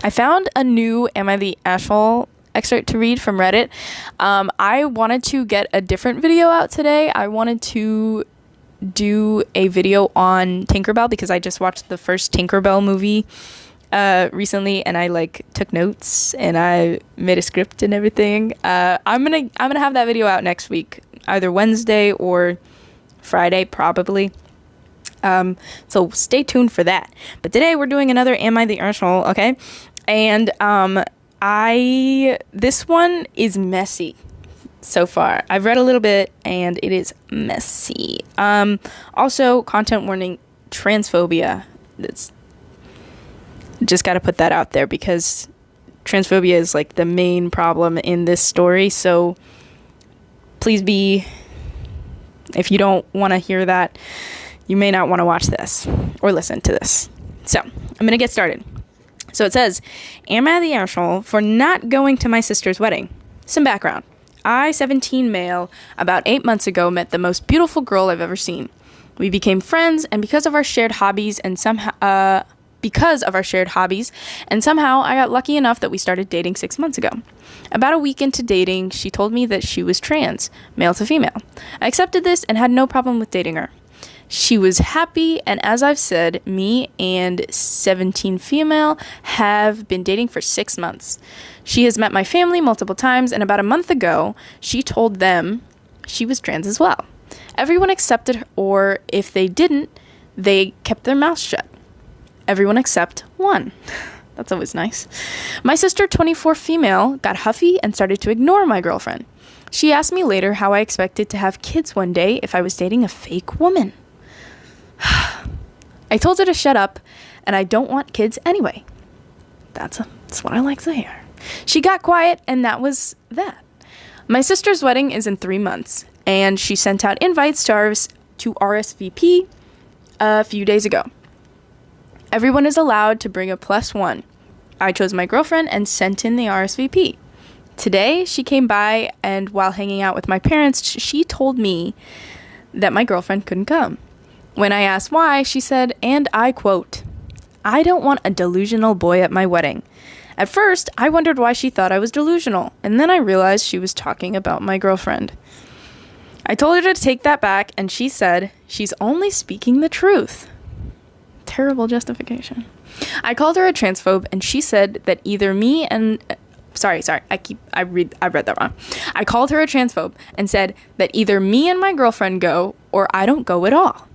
I found a new Am I the Asshole excerpt to read from Reddit. I wanted to get a different video out today. I wanted to do a video on Tinkerbell because I just watched the first Tinkerbell movie recently, and I took notes and I made a script and everything. I'm gonna have that video out next week, either Wednesday or Friday probably. So stay tuned for that. But today we're doing another Am I the Asshole, okay? And this one is messy so far. I've read a little bit and it is messy. Also, content warning, transphobia. That's just got to put that out there because transphobia is the main problem in this story. So please if you don't want to hear that, you may not want to watch this or listen to this. So I'm going to get started. So it says, Am I the asshole for not going to my sister's wedding? Some background. I, 17 male, about 8 months ago met the most beautiful girl I've ever seen. We became friends, and because of our shared hobbies, and somehow I got lucky enough that we started dating 6 months ago. About a week into dating, she told me that she was trans, male to female. I accepted this and had no problem with dating her. She was happy, and as I've said, me and 17 female have been dating for 6 months. She has met my family multiple times, and about a month ago, she told them she was trans as well. Everyone accepted her, or if they didn't, they kept their mouths shut. Everyone except one. That's always nice. My sister, 24 female, got huffy and started to ignore my girlfriend. She asked me later how I expected to have kids one day if I was dating a fake woman. I told her to shut up, and I don't want kids anyway. That's what I like to hear. She got quiet, and that was that. My sister's wedding is in 3 months, and she sent out invites to RSVP a few days ago. Everyone is allowed to bring a +1. I chose my girlfriend and sent in the RSVP. Today, she came by, and while hanging out with my parents, she told me that my girlfriend couldn't come. When I asked why, she said, and I quote, I don't want a delusional boy at my wedding. At first, I wondered why she thought I was delusional, and then I realized she was talking about my girlfriend. I told her to take that back, and she said, she's only speaking the truth. Terrible justification. I called her a transphobe, and she said that either me and... Sorry, I read that wrong. I called her a transphobe and said that either me and my girlfriend go, or I don't go at all.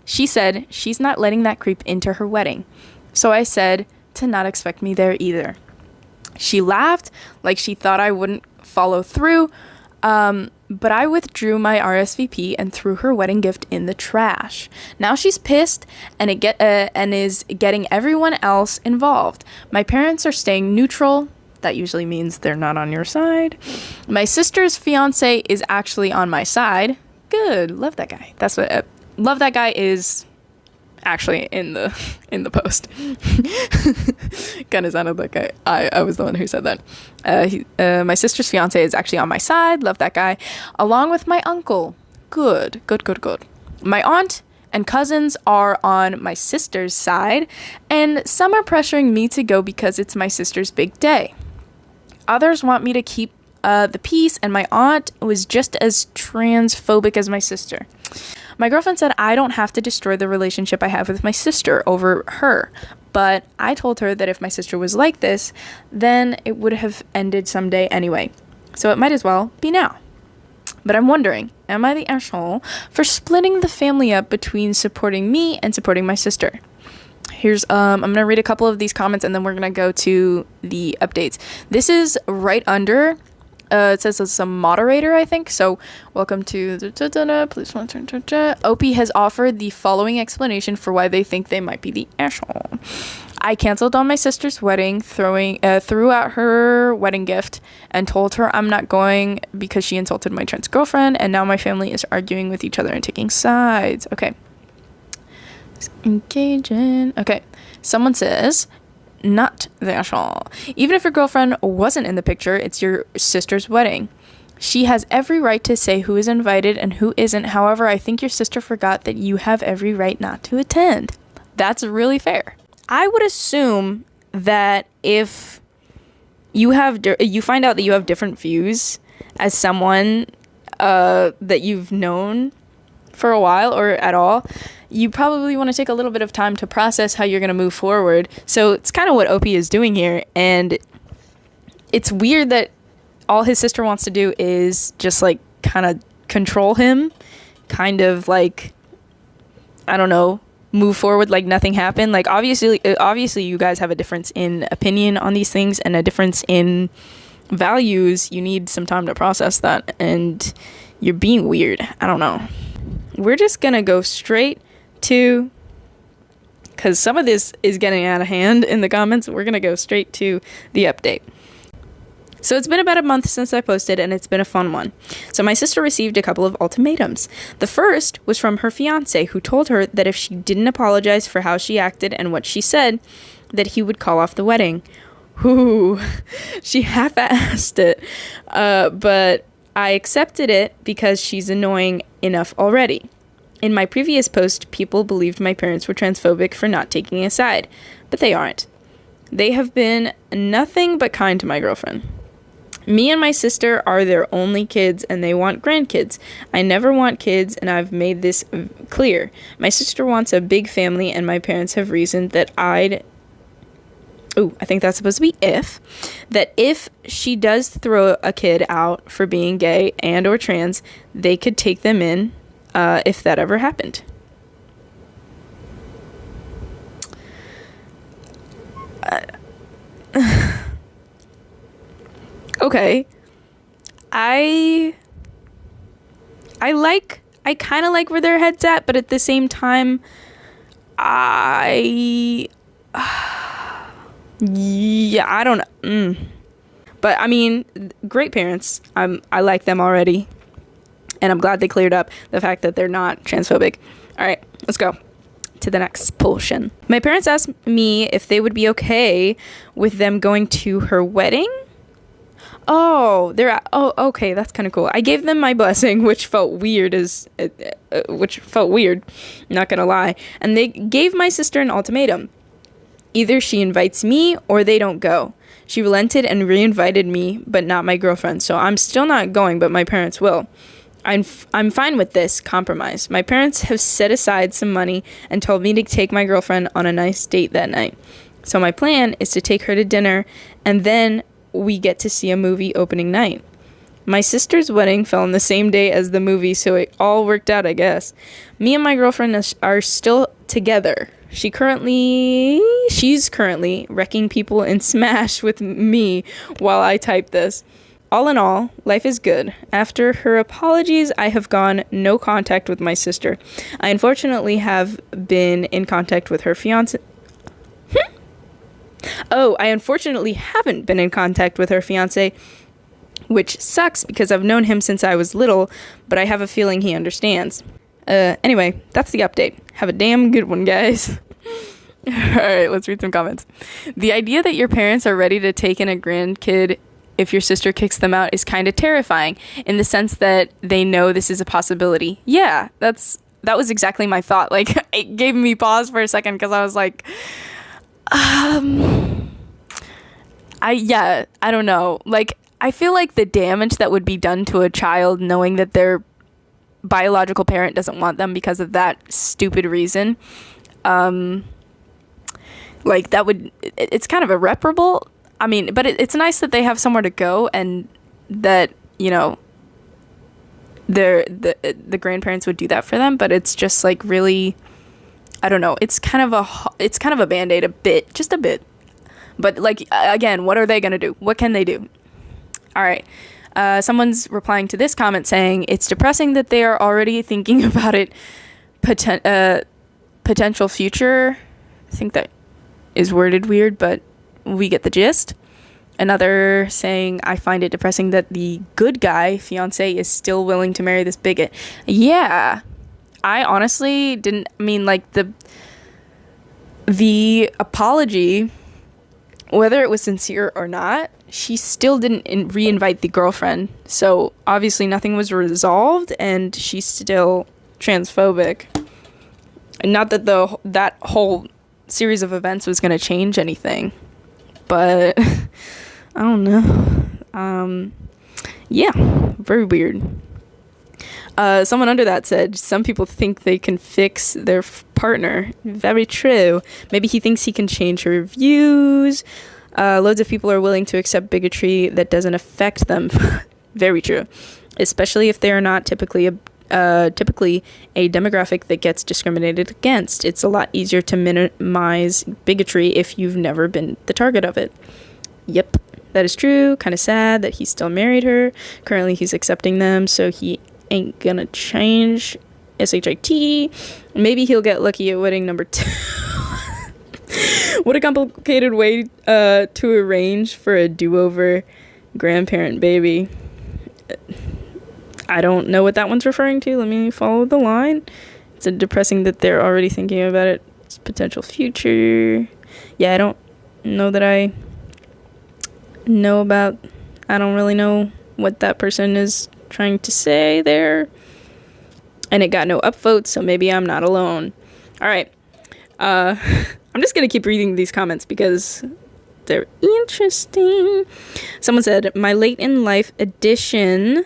She said she's not letting that creep into her wedding. So I said to not expect me there either. She laughed like she thought I wouldn't follow through, but I withdrew my RSVP and threw her wedding gift in the trash. Now she's pissed and is getting everyone else involved. My parents are staying neutral. That usually means they're not on your side. My sister's fiance is actually on my side. Good. Love that guy. That's what... Love that guy is actually in the post. Kind of sounded like I was the one who said that. My sister's fiance is actually on my side. Love that guy. Along with my uncle. Good. My aunt and cousins are on my sister's side, and some are pressuring me to go because it's my sister's big day. Others want me to keep the peace, and my aunt was just as transphobic as my sister. My girlfriend said I don't have to destroy the relationship I have with my sister over her, but I told her that if my sister was like this, then it would have ended someday anyway, so it might as well be now. But I'm wondering, am I the asshole for splitting the family up between supporting me and supporting my sister? Here's, I'm going to read a couple of these comments and then we're going to go to the updates. This is right under... it says it's a moderator, I think. So, welcome to please. OP has offered the following explanation for why they think they might be the asshole. I canceled on my sister's wedding, threw out her wedding gift, and told her I'm not going because she insulted my trans girlfriend, and now my family is arguing with each other and taking sides. Okay. Engaging. Okay. Someone says... Not the asshole. Even if your girlfriend wasn't in the picture, it's your sister's wedding. She has every right to say who is invited and who isn't. However, I think your sister forgot that you have every right not to attend. That's really fair. I would assume that if you find out that you have different views as someone that you've known for a while or at all, you probably want to take a little bit of time to process how you're going to move forward. So it's kind of what Opie is doing here. And it's weird that all his sister wants to do is just like kind of control him, kind of like, I don't know, move forward like nothing happened. Like obviously you guys have a difference in opinion on these things and a difference in values. You need some time to process that, and you're being weird. I don't know. We're just gonna go straight to, because some of this is getting out of hand in the comments, we're gonna go straight to the update. So it's been about a month since I posted, and it's been a fun one. So my sister received a couple of ultimatums. The first was from her fiance, who told her that if she didn't apologize for how she acted and what she said, that he would call off the wedding. Ooh, she half-assed it, but I accepted it because she's annoying enough already. In my previous post, people believed my parents were transphobic for not taking a side, but they aren't. They have been nothing but kind to my girlfriend. Me and my sister are their only kids, and they want grandkids. I never want kids, and I've made this clear. My sister wants a big family, and my parents have reasoned that I think that's supposed to be if she does throw a kid out for being gay and or trans, they could take them in if that ever happened. Okay. I kind of like where their head's at, but at the same time, yeah, I don't know. But I mean, great parents. I like them already, and I'm glad they cleared up the fact that they're not transphobic. All right, let's go to the next portion. My parents asked me if they would be okay with them going to her wedding. Oh, okay, that's kind of cool. I gave them my blessing, which felt weird, not gonna lie. And they gave my sister an ultimatum. Either she invites me or they don't go. She relented and re-invited me, but not my girlfriend. So I'm still not going, but my parents will. I'm fine with this compromise. My parents have set aside some money and told me to take my girlfriend on a nice date that night. So my plan is to take her to dinner, and then we get to see a movie opening night. My sister's wedding fell on the same day as the movie, so it all worked out, I guess. Me and my girlfriend are still together. She's currently wrecking people in Smash with me while I type this. All in all, life is good. After her apologies, I have gone no contact with my sister. I unfortunately have been in contact with her fiance. I unfortunately haven't been in contact with her fiance, which sucks because I've known him since I was little, but I have a feeling he understands. Anyway, that's the update. Have a damn good one, guys. Alright, let's read some comments. The idea that your parents are ready to take in a grandkid if your sister kicks them out is kind of terrifying, in the sense that they know this is a possibility. Yeah, that was exactly my thought. Like, it gave me pause for a second because I was like, I don't know. Like, I feel like the damage that would be done to a child knowing that their biological parent doesn't want them because of that stupid reason, like, it's kind of irreparable. I mean, but it's nice that they have somewhere to go, and that, you know, the grandparents would do that for them. But it's just like, really, I don't know. It's kind of a Band-Aid, just a bit. But like, again, what are they gonna do? What can they do? All right. Someone's replying to this comment saying it's depressing that they are already thinking about it. Potential future. I think that is worded weird, but we get the gist. Another saying, I find it depressing that the good guy fiance is still willing to marry this bigot. Yeah, I honestly didn't mean, like, the apology, whether it was sincere or not, she still didn't re-invite the girlfriend. So obviously nothing was resolved, and she's still transphobic. Not that that whole series of events was going to change anything. but I don't know. Yeah, very weird. Someone under that said, some people think they can fix their partner. Very true. Maybe he thinks he can change her views. Loads of people are willing to accept bigotry that doesn't affect them. Very true. Especially if they are not typically a demographic that gets discriminated against. It's a lot easier to minimize bigotry if you've never been the target of it. Yep, that is true. Kind of sad that he still married her. Currently, he's accepting them, so he ain't gonna change. SHIT. Maybe he'll get lucky at wedding number 2. What a complicated way to arrange for a do-over grandparent baby. I don't know what that one's referring to. Let me follow the line. It's depressing that they're already thinking about its potential future. Yeah, I don't know that I don't really know what that person is trying to say there. And it got no upvotes, so maybe I'm not alone. All right. I'm just going to keep reading these comments because they're interesting. Someone said, my late in life addition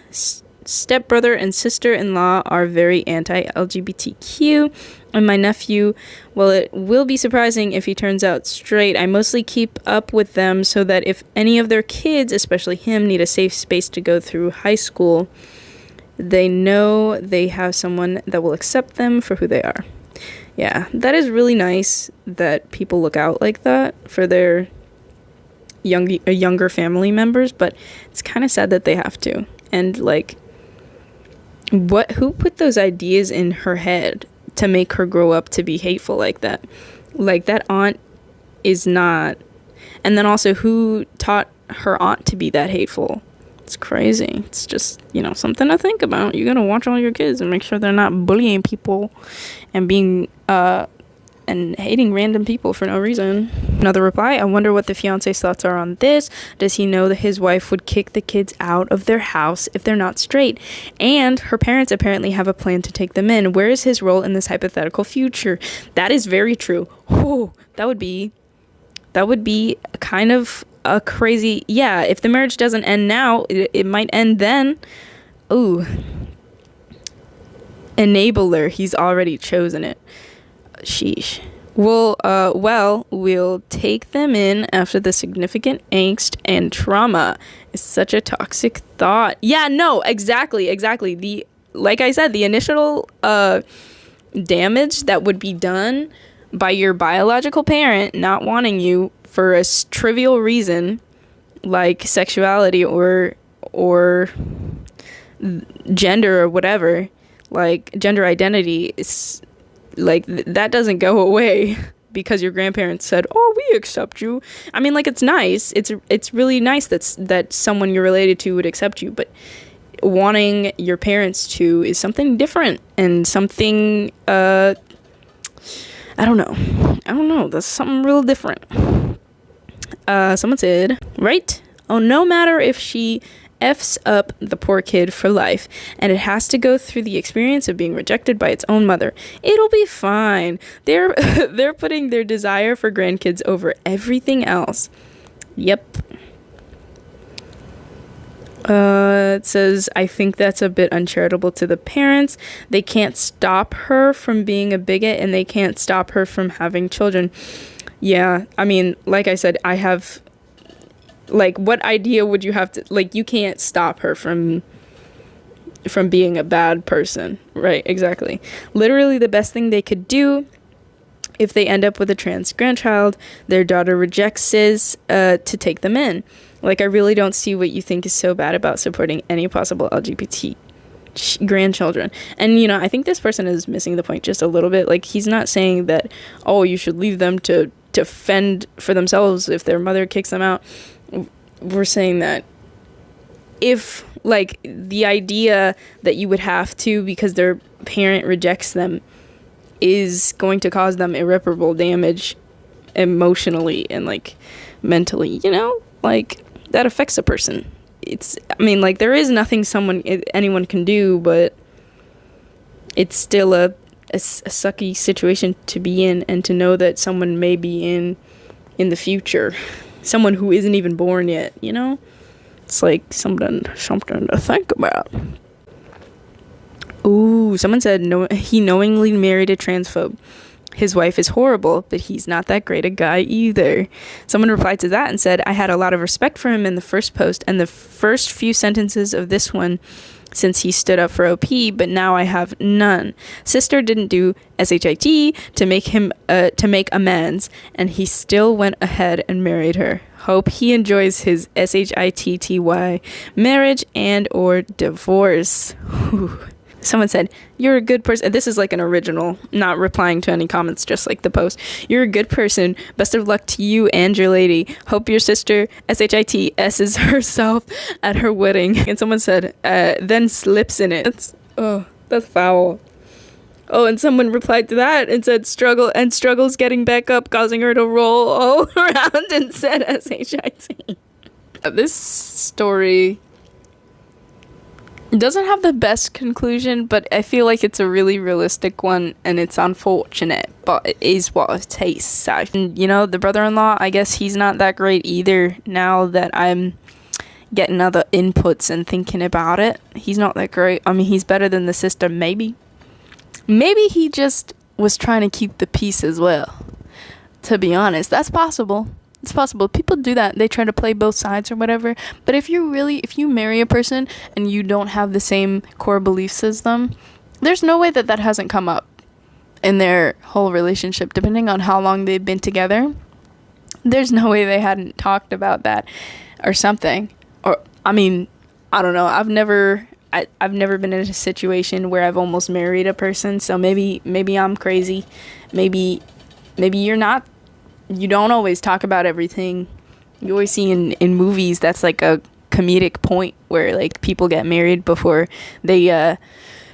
stepbrother and sister-in-law are very anti-LGBTQ, and my nephew, well, it will be surprising if he turns out straight. I mostly keep up with them so that if any of their kids, especially him, need a safe space to go through high school, they know they have someone that will accept them for who they are. Yeah, that is really nice that people look out like that for their younger family members, but it's kind of sad that they have to. And like, who put those ideas in her head to make her grow up to be hateful like that? Like, that aunt is not. And then also, who taught her aunt to be that hateful? It's crazy. It's just, something to think about. You gotta watch all your kids and make sure they're not bullying people and being and hating random people for no reason. Another reply, I wonder what the fiance's thoughts are on this. Does he know that his wife would kick the kids out of their house if they're not straight? And her parents apparently have a plan to take them in. Where is his role in this hypothetical future? That is very true. Oh, that would be kind of a crazy, yeah, if the marriage doesn't end now, it might end then. Ooh. Enabler, he's already chosen it. Sheesh. We'll take them in after the significant angst and trauma is such a toxic thought. Yeah, no, exactly. Like I said, the initial damage that would be done by your biological parent not wanting you for a trivial reason like sexuality or gender or whatever, like gender identity, is like that doesn't go away because your grandparents said, oh, we accept you. I mean, like, it's nice, it's really nice that someone you're related to would accept you, but wanting your parents to is something different and something I don't know, that's something real different. Someone said, right? Oh, no matter if she F's up the poor kid for life, and it has to go through the experience of being rejected by its own mother, it'll be fine. They're putting their desire for grandkids over everything else. Yep. It says, I think that's a bit uncharitable to the parents. They can't stop her from being a bigot, and they can't stop her from having children. Yeah, I mean, like I said, I have, like, what idea would you have to, like, you can't stop her from being a bad person, right? Exactly. Literally the best thing they could do if they end up with a trans grandchild, their daughter rejects to take them in. Like, I really don't see what you think is so bad about supporting any possible LGBT grandchildren. And, I think this person is missing the point just a little bit. Like, he's not saying that, oh, you should leave them to fend for themselves if their mother kicks them out. We're saying that if, like, the idea that you would have to because their parent rejects them is going to cause them irreparable damage emotionally and, like, mentally, like, that affects a person. There is nothing anyone can do, but it's still a sucky situation to be in, and to know that someone may be in the future. someone who isn't even born yet, you know? It's like something to think about. Ooh, someone said no, he knowingly married a transphobe. His wife is horrible, but he's not that great a guy either. Someone replied to that and said, I had a lot of respect for him in the first post and the first few sentences of this one since he stood up for OP, but now I have none. Sister didn't do SHIT to make amends, and he still went ahead and married her. Hope he enjoys his SHITTY marriage and or divorce. Whew. Someone said, you're a good person. This is like an original, not replying to any comments, just like the post. You're a good person. Best of luck to you and your lady. Hope your sister, SHIT, S's herself at her wedding. And someone said, then slips in it. That's foul. Oh, and someone replied to that and said, struggles getting back up, causing her to roll all around and said SHIT. This story doesn't have the best conclusion, but I feel like it's a really realistic one, and it's unfortunate, but it is what it tastes. And, you know, the brother-in-law, I guess he's not that great either now that I'm getting other inputs and thinking about it. He's not that great. I mean, he's better than the sister, maybe. Maybe he just was trying to keep the peace as well, to be honest. That's possible. It's possible. People do that. They try to play both sides or whatever. But if you marry a person and you don't have the same core beliefs as them, there's no way that hasn't come up in their whole relationship, depending on how long they've been together. There's no way they hadn't talked about that or something. Or, I mean, I don't know. I've never been in a situation where I've almost married a person. So maybe I'm crazy. Maybe you're not. You don't always talk about everything. You always see in movies that's like a comedic point where like people get married before they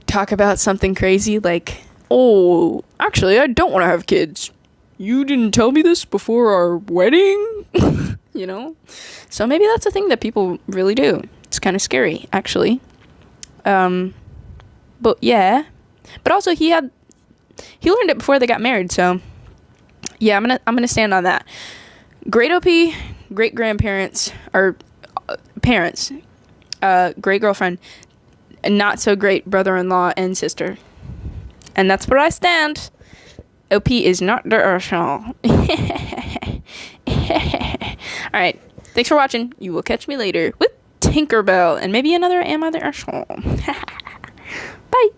talk about something crazy like, oh, actually I don't want to have kids. You didn't tell me this before our wedding. You know? So maybe that's a thing that people really do. It's kind of scary, actually. But yeah. But also he learned it before they got married, so yeah, I'm gonna stand on that. Great OP, great grandparents or parents, great girlfriend, and not so great brother-in-law and sister. And that's where I stand. OP is not the Urshal. All right, thanks for watching. You will catch me later with Tinkerbell and maybe another Am I the Urshal? Bye.